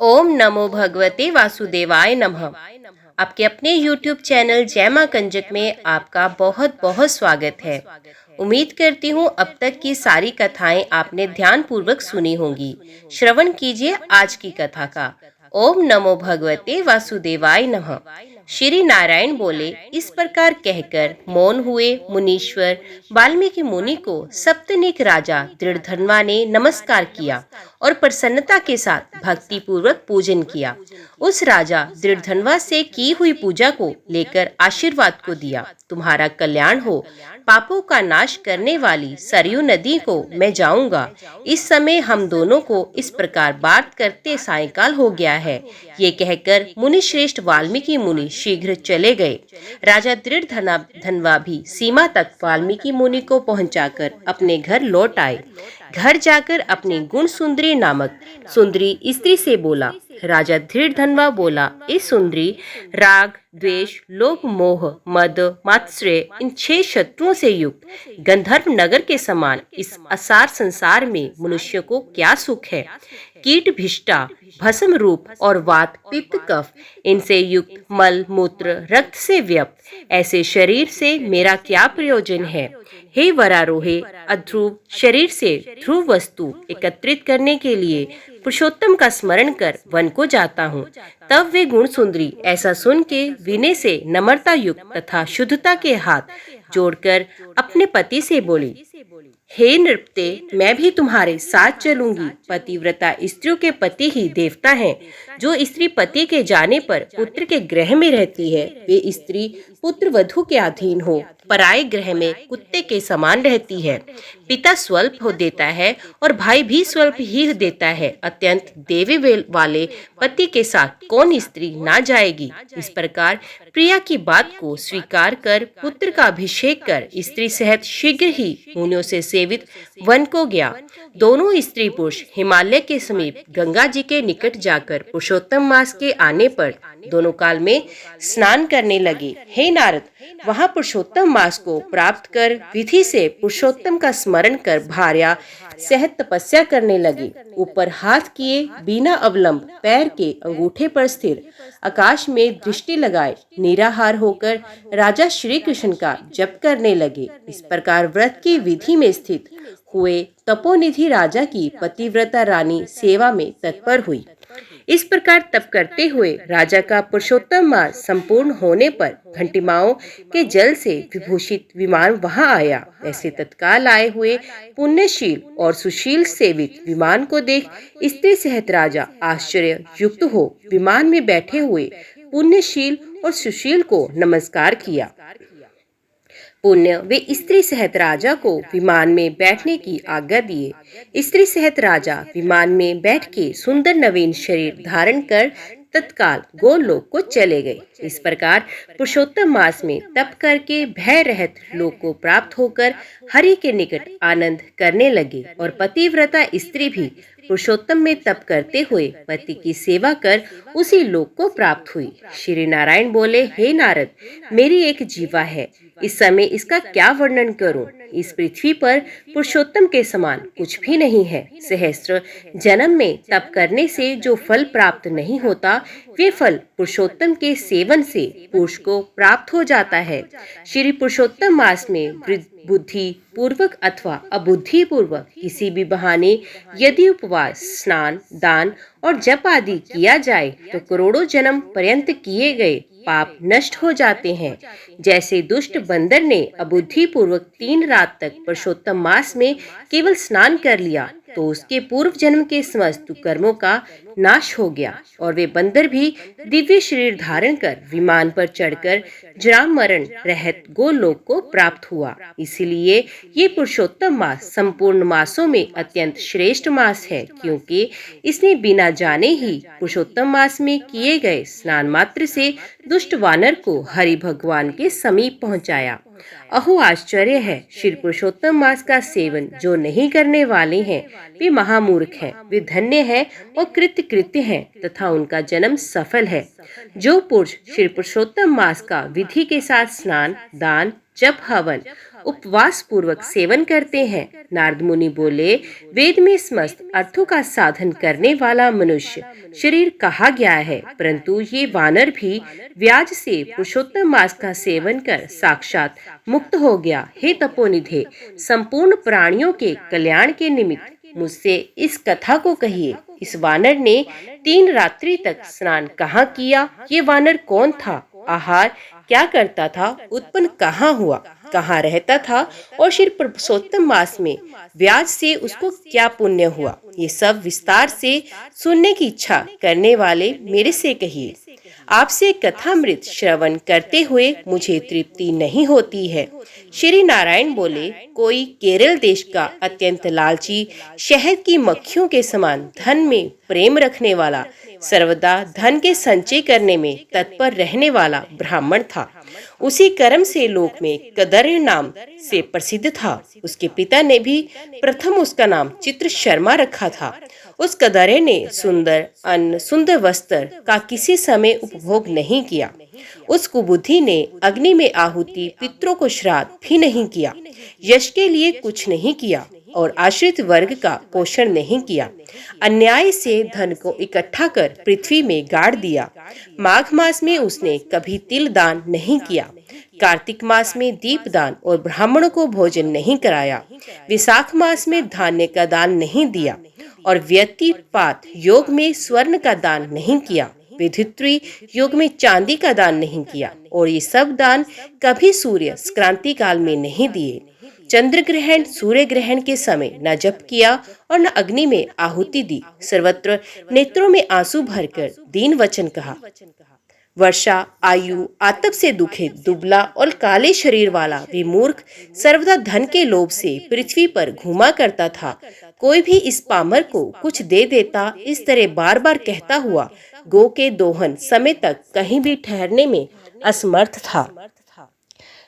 ओम नमो भगवते वासुदेवाय नमः। आपके अपने YouTube चैनल जय मां कंजक में आपका बहुत बहुत स्वागत है। उम्मीद करती हूँ अब तक की सारी कथाएं आपने ध्यान पूर्वक सुनी होंगी। श्रवण कीजिए आज की कथा का। ओम नमो भगवते वासुदेवाय नमः। श्री नारायण बोले, इस प्रकार कहकर मौन हुए मुनीश्वर वाल्मीकि मुनि को सप्तनिक राजा दृढ़धन्वा ने नमस्कार किया और प्रसन्नता के साथ भक्ति पूर्वक पूजन किया। उस राजा दृढ़धन्वा से की हुई पूजा को लेकर आशीर्वाद को दिया, तुम्हारा कल्याण हो। पापों का नाश करने वाली सरयू नदी को मैं जाऊंगा। इस समय हम दोनों को इस प्रकार बात करते सायंकाल हो गया है। ये कहकर मुनि श्रेष्ठ वाल्मीकि मुनि शीघ्र चले गए। राजा दृढ़धन्वा भी सीमा तक वाल्मीकि मुनि को पहुंचाकर अपने घर लौट आए। घर जाकर अपनी गुण सुंदरी नामक सुंदरी स्त्री से बोला। राजा दृढ़धन्वा बोला, इस सुंदरी राग, द्वेष, लोभ, मोह, मद, मात्सर्य इन 6 शत्रुओं से युक्त गंधर्व नगर के समान इस असार संसार में मनुष्य को क्या सुख है। कीट भिष्टा, भस्म रूप और वात, पित्त, कफ इनसे युक्त मल, मूत्र, रक्त से व्याप्त ऐसे शरीर से मेरा क्या प्रयोजन है। हे वरारोहे, अध्रुव शरीर से ध्रुव वस्तु एकत्रित करने के लिए पुरुषोत्तम का स्मरण कर वन को जाता हूँ। तब वे गुण सुंदरी ऐसा सुन के विनय से नम्रता युक्त तथा शुद्धता के हाथ जोड़कर अपने पति से बोली, हे नृपते, मैं भी तुम्हारे साथ चलूंगी। पतिव्रता स्त्रियों के पति ही देवता हैं। जो स्त्री पति के जाने पर पुत्र के गृह में रहती है, वे स्त्री पुत्र वधू के अधीन हो पराये गृह में कुत्ते के समान रहती है। पिता स्वल्प हो देता है और भाई भी स्वल्प ही देता है। अत्यंत देवी वाले पति के साथ कौन स्त्री ना जाएगी। इस प्रकार प्रिया की बात को स्वीकार कर पुत्र का अभिषेक कर स्त्री सहित शीघ्र ही मुनियों से सेवित वन को गया। दोनों स्त्री पुरुष हिमालय के समीप गंगा जी के निकट जाकर पुरुषोत्तम मास के आने पर दोनों काल में स्नान करने लगे। हे नारद, वहाँ पुरुषोत्तम मास को प्राप्त कर विधि से पुरुषोत्तम का स्मरण कर भार्या सहित तपस्या करने लगे। ऊपर हाथ किए बिना अवलंब पैर के अंगूठे पर स्थिर आकाश में दृष्टि लगाए निराहार होकर राजा श्री कृष्ण का जप करने लगे। इस प्रकार व्रत की विधि में स्थित हुए तपोनिधि राजा की पतिव्रता रानी सेवा में तत्पर हुई। इस प्रकार तप करते हुए राजा का पुरुषोत्तम मास संपूर्ण होने पर घंटिमाओं के जल से विभूषित विमान वहां आया। ऐसे तत्काल आए हुए पुण्यशील और सुशील सेवित विमान को देख स्त्री सहित राजा आश्चर्य युक्त हो विमान में बैठे हुए पुण्यशील और सुशील को नमस्कार किया। पुण्य वे स्त्री सहित राजा को विमान में बैठने की आज्ञा दिए। स्त्री सहित राजा विमान में बैठ के सुंदर नवीन शरीर धारण कर तत्काल गोलोक को चले गए। इस प्रकार पुरुषोत्तम मास में तप करके भय रहित लोक को प्राप्त होकर हरि के निकट आनंद करने लगे। और पतिव्रता स्त्री भी पुरुषोत्तम में तप करते हुए पति की सेवा कर उसी लोक को प्राप्त हुई। श्री नारायण बोले, हे नारद, मेरी एक जीवा है, इस समय इसका क्या वर्णन करूं। इस पृथ्वी पर पुरुषोत्तम के समान कुछ भी नहीं है। सहस्त्र जन्म में तप करने से जो फल प्राप्त नहीं होता, वे फल पुरुषोत्तम के सेवन से पुरुष को प्राप्त हो जाता है। श्री पुरुषोत्तम मास में बुद्धि पूर्वक अथवा अबुद्धि पूर्वक किसी भी बहाने यदि उपवास, स्नान, दान और जप आदि किया जाए तो करोड़ों जन्म पर्यंत किए गए पाप नष्ट हो जाते हैं। जैसे दुष्ट बंदर ने अबुद्धि पूर्वक 3 रात तक पुरुषोत्तम मास में केवल स्नान कर लिया तो उसके पूर्व जन्म के समस्त कर्मों का नाश हो गया और वे बंदर भी दिव्य शरीर धारण कर विमान पर चढ़कर जरा मरण रहित गोलोक को प्राप्त हुआ। इसीलिए ये पुरुषोत्तम मास संपूर्ण मासों में अत्यंत श्रेष्ठ मास है, क्योंकि इसने बिना जाने ही पुरुषोत्तम मास में किए गए स्नान मात्र से दुष्ट वानर को हरि भगवान के समीप पहुंचाया। अहो आश्चर्य है, श्री पुरुषोत्तम मास का सेवन जो नहीं करने वाले हैं वे महामूर्ख हैं, वे धन्य हैं और कृत्य हैं तथा उनका जन्म सफल है। जो पुरुष श्री पुरुषोत्तम मास का विधि के साथ स्नान, दान, जप, हवन उपवास पूर्वक सेवन करते हैं। नारद मुनि बोले, वेद में समस्त अर्थों का साधन करने वाला मनुष्य शरीर कहा गया है, परंतु ये वानर भी व्याज से पुरुषोत्तम मास का सेवन कर साक्षात मुक्त हो गया। हे तपोनिधे, संपूर्ण प्राणियों के कल्याण के निमित्त मुझसे इस कथा को कहिए। इस वानर ने 3 रात्रि तक स्नान कहाँ किया? ये वानर कौन था? आहार क्या करता था? उत्पन्न कहाँ हुआ? कहाँ रहता था? और श्री पुरुषोत्तम मास में व्याज से उसको क्या पुण्य हुआ? ये सब विस्तार से सुनने की इच्छा करने वाले मेरे से कहिए। आपसे कथामृत श्रवण करते हुए मुझे तृप्ति नहीं होती है। श्री नारायण बोले, कोई केरल देश का अत्यंत लालची, शहद की मक्खियों के समान धन में प्रेम रखने वाला, सर्वदा धन के संचय करने में तत्पर रहने वाला ब्राह्मण था। उसी कर्म से लोक में कदर्य नाम से प्रसिद्ध था। उसके पिता ने भी प्रथम उसका नाम चित्र शर्मा रखा था। उस कदर्य ने सुंदर अन्न, सुंदर वस्त्र का किसी समय उपभोग नहीं किया। उस कुबुद्धि ने अग्नि में आहुति, पितरों को श्राद्ध भी नहीं किया, यश के लिए कुछ नहीं किया और आश्रित वर्ग का पोषण नहीं किया। अन्याय से धन को इकट्ठा कर पृथ्वी में गाड़ दिया। माघ मास में उसने कभी तिल दान नहीं किया। कार्तिक मास में दीप दान और ब्राह्मणों को भोजन नहीं कराया। विशाख मास में धान्य का दान नहीं दिया और व्यतिपात योग में स्वर्ण का दान नहीं किया। विधित्री योग में चांदी का दान नहीं किया और ये सब दान कभी सूर्य क्रांति काल में नहीं दिए। चंद्र ग्रहण, सूर्य ग्रहण के समय न जप किया और न अग्नि में आहुति दी। सर्वत्र नेत्रों में आंसू भरकर दीन वचन कहा। वर्षा, आयु, आतप से दुखे, दुबला और काले शरीर वाला विमूर्ख सर्वदा धन के लोभ से पृथ्वी पर घूमा करता था। कोई भी इस पामर को कुछ दे देता, इस तरह बार बार कहता हुआ गौ के दोहन समय तक कहीं भी ठहरने में असमर्थ था।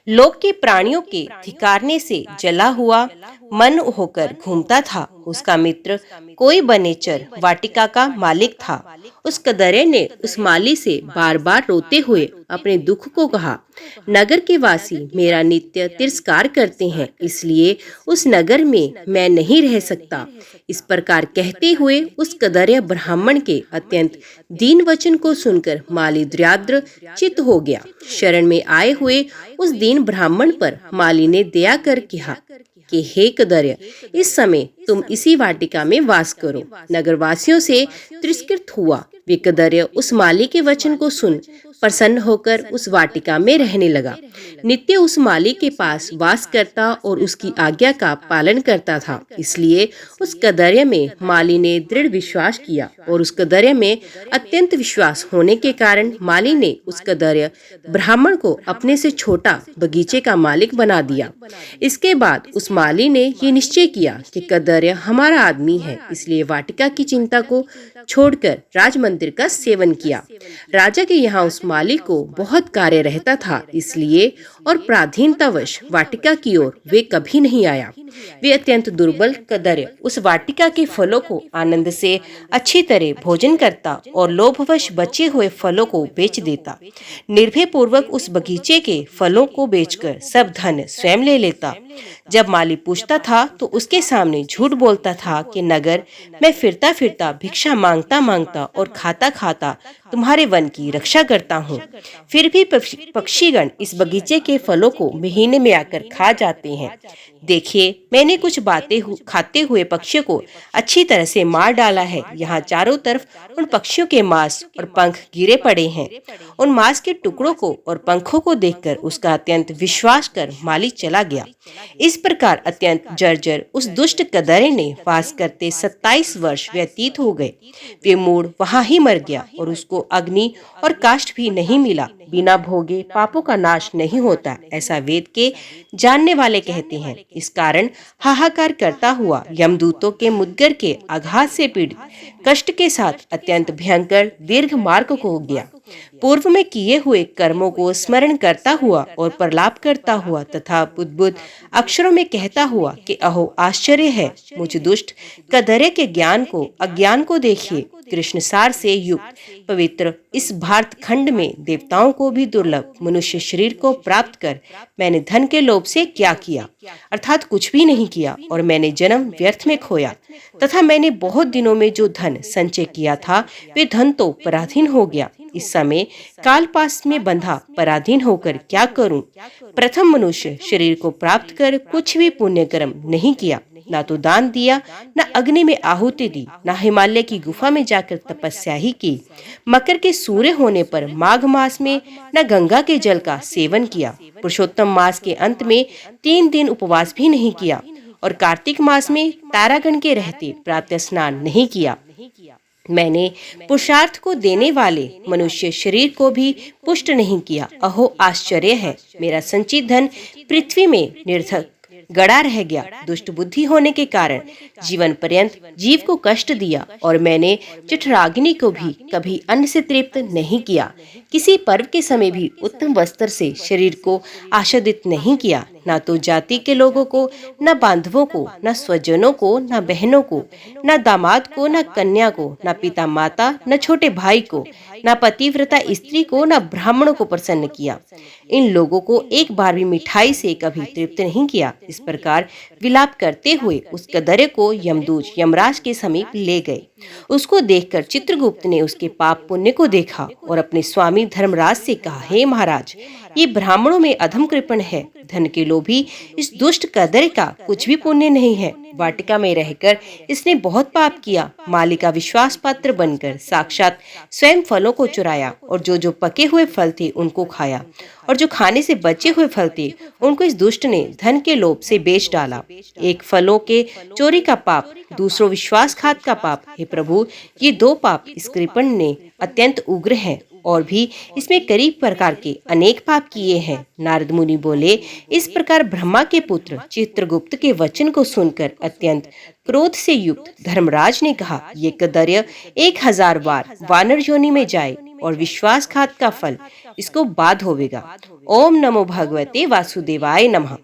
लोक के प्राणियों के धिकारने से जला हुआ मन होकर घूमता था। उसका मित्र कोई बनेचर वाटिका का मालिक था। उस कदर्य ने उस माली से बार बार रोते हुए अपने दुख को कहा, नगर के वासी मेरा नित्य तिरस्कार करते हैं, इसलिए उस नगर में मैं नहीं रह सकता। इस प्रकार कहते हुए उस कदर्य ब्राह्मण के अत्यंत दीन वचन को सुनकर माली द्र्याद्र चित्त हो गया। शरण में आए हुए उस दीन ब्राह्मण पर माली ने दया कर कहा कि हे कदर्य, इस समय तुम इसी वाटिका में वास करो। नगरवासियों से तिरस्कृत हुआ वे कदर्य उस माली के वचन को सुन प्रसन्न होकर उस वाटिका में रहने लगा। नित्य उस माली के पास वास करता और उसकी आज्ञा का पालन करता था। इसलिए उस कदर्य में माली ने दृढ़ विश्वास किया और उस कदर्य में अत्यंत विश्वास होने के कारण माली ने उस कदर्य ब्राह्मण को अपने से छोटा बगीचे का मालिक बना दिया। इसके बाद उस माली ने ये निश्चय किया कि कदर्य हमारा आदमी है, इसलिए वाटिका की चिंता को छोड़कर राजमंदिर का सेवन किया। राजा के यहाँ उस माली को बहुत कार्य रहता था, इसलिए और पराधीनतावश वाटिका की ओर वे कभी नहीं आया। वे अत्यंत दुर्बल कदर्य उस वाटिका के फलों को आनंद से अच्छी तरह भोजन करता और लोभवश बचे हुए फलों को बेच देता। निर्भय पूर्वक उस बगीचे के फलों को बेचकर सब धन स्वयं ले लेता। जब माली पूछता था तो उसके सामने झूठ बोलता था कि नगर में फिरता फिरता भिक्षा मांगता मांगता और खाता खाता तुम्हारे वन की रक्षा करता हूँ। फिर भी पक्षीगण इस बगीचे के फलों को महीने में आकर खा जाते हैं। देखिए, मैंने कुछ बातें खाते हुए पक्षियों को अच्छी तरह से मार डाला है। यहाँ चारों तरफ उन पक्षियों के मांस और पंख गिरे पड़े हैं। उन मांस के टुकड़ों को और पंखों को देखकर उसका अत्यंत विश्वास कर माली चला गया। इस प्रकार अत्यंत जर्जर उस दुष्ट कदर्य ने वास करते 27 वर्ष व्यतीत हो गए। वे मूढ़ वहां ही मर गया और उसको अग्नि और काष्ठ भी नहीं मिला। बिना भोगे पापों का नाश नहीं होता, ऐसा वेद के जानने वाले कहते हैं। इस कारण हाहाकार करता हुआ यमदूतों के मुद्गर के आघात से पीड़ित कष्ट के साथ अत्यंत भयंकर दीर्घ मार्ग को गया। पूर्व में किए हुए कर्मों को स्मरण करता हुआ और प्रलाप करता हुआ तथा बुद्ध अक्षरों में कहता हुआ कि अहो आश्चर्य है, मुझ दुष्ट कदर्य के ज्ञान को अज्ञान को देखिए। कृष्ण सार से युक्त पवित्र इस भारत खंड में देवताओं को भी दुर्लभ मनुष्य शरीर को प्राप्त कर मैंने धन के लोभ से क्या किया, अर्थात कुछ भी नहीं किया, और मैंने जन्म व्यर्थ में खोया, तथा मैंने बहुत दिनों में जो धन संचय किया था वे धन तो पराधीन हो गया। इस समय काल पास में बंधा पराधीन होकर क्या करूं? प्रथम मनुष्य शरीर को प्राप्त कर कुछ भी पुण्य कर्म नहीं किया, ना तो दान दिया, न अग्नि में आहुति दी, न हिमालय की गुफा में जाकर तपस्या ही की, मकर के सूर्य होने पर माघ मास में न गंगा के जल का सेवन किया, पुरुषोत्तम मास के अंत में 3 दिन उपवास भी नहीं किया, और कार्तिक मास में तारागण के रहते प्रातः स्नान नहीं किया। मैंने पुरुषार्थ को देने वाले मनुष्य शरीर को भी पुष्ट नहीं किया। अहो आश्चर्य है, मेरा संचित धन पृथ्वी में निरर्थक गड़ा रह गया। दुष्ट बुद्धि होने के कारण जीवन पर्यंत जीव को कष्ट दिया, और मैंने चिठराग्नि को भी कभी अन्न से तृप्त नहीं किया। किसी पर्व के समय भी उत्तम वस्त्र से शरीर को आच्छादित नहीं किया, न तो जाति के लोगों को, न बांधवों को, न स्वजनों को, न बहनों को, न दामाद को, न कन्या को, न पिता माता, न छोटे भाई को, न पतिव्रता स्त्री को, न ब्राह्मणों को प्रसन्न किया। इन लोगों को एक बार भी मिठाई से कभी तृप्त नहीं किया। इस प्रकार विलाप करते हुए उस कदर्य को यमदूत यमराज के समीप ले गए। उसको देखकर चित्रगुप्त ने उसके पाप पुण्य को देखा और अपने स्वामी धर्मराज से कहा, हे महाराज, ये ब्राह्मणों में अधम कृपण है, धन के लोभी इस दुष्ट कदर्य का कुछ भी पुण्य नहीं है। वाटिका में रहकर इसने बहुत पाप किया। माली का विश्वास पात्र बनकर साक्षात स्वयं फलों को चुराया, और जो पके हुए फल थे उनको खाया, और जो खाने से बचे हुए फल थे उनको इस दुष्ट ने धन के लोभ से बेच डाला। एक फलों के चोरी का पाप, दूसरों विश्वासघात का पाप। हे प्रभु, ये 2 पाप इस कृपण ने अत्यंत उग्र हैं, और भी इसमें करीब प्रकार के अनेक पाप किए हैं। नारद मुनि बोले, इस प्रकार ब्रह्मा के पुत्र चित्रगुप्त के वचन को सुनकर अत्यंत क्रोध से युक्त धर्मराज ने कहा, ये कदर्य 1000 बार वानर योनि में जाए और विश्वासघात का फल इसको बाध होवेगा। ओम नमो भगवते वासुदेवाय नमः।